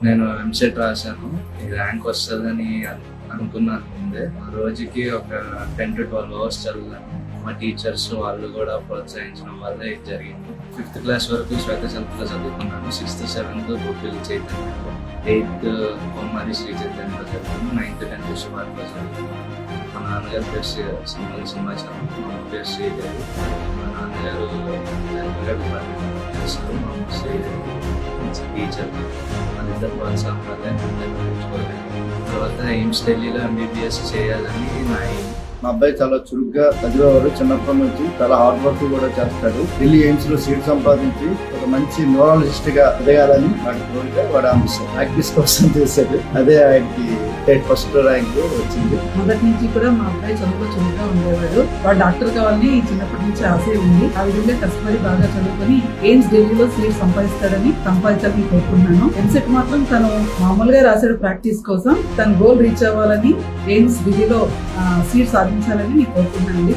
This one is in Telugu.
నేను ఎంసెట్ రాశాను. ఈ ర్యాంక్ వస్తుందని అనుకున్నాను ముందే. రోజుకి ఒక 10 to 12 అవర్స్ చదివాను. మా టీచర్స్ వాళ్ళు కూడా ప్రోత్సహించడం వల్ల ఇది జరిగింది. 5th క్లాస్ వరకు శ్వేతచంద్రలో చదువుకున్నాను. 6th 7th Bobbili చైతన్యలో, 8th కొమ్మరి Shri చైతన్యలో చదువుకున్నాను. 9th 10th శివార్లో చదువుకున్నాను. మా నాన్నగారు పేరు సింహాచలం, మా అమ్మ పేరు శ్రీదేవి. మా నాన్నగారు చేస్తారు, మా అమ్మ శ్రీదేవి టీచర్. వాళ్ళిద్దరు ప్రోత్సాహం వల్ల తర్వాత ఎయిమ్స్ ఢిల్లీలో MBBS చేయాలని నా ఎయిమ్. మా అబ్బాయి చాలా చురుగ్గా చదివేవాడు. చిన్నప్పటి నుంచి చాలా హార్డ్ వర్క్ కూడా చేస్తాడు. ఢిల్లీ ఎయిమ్స్ లో సీట్ సంపాదించి ఒక మంచి న్యూరాలజిస్ట్ గా ఎదగాలని వాడి కోరిక, వాడు అంబిషన్. ప్రాక్టీస్ కోసం చేశాడు. అదే ఆయనకి ఫస్ట్ ర్యాంక్ వచ్చింది. మొదటి నుంచి కూడా మా అబ్బాయి చదువులో చురుగ్గా ఉండేవాడు. వాడు డాక్టర్ కావాలని చిన్నప్పటి నుంచి ఆశ ఉంది. ఆ విధంగా కష్టపడి బాగా చదువుకొని ఎయిమ్స్ ఢిల్లీలో సీట్ సంపాదించాలని కోరుకున్నాను. ఎంసెట్ మాత్రం తను మామూలుగా రాశాడు ప్రాక్టీస్ కోసం. తన గోల్ రీచ్ అవ్వాలని, ఎయిమ్స్ ఢిల్లీలో సీట్ సాధించాలని నేను కోరుకున్నాను.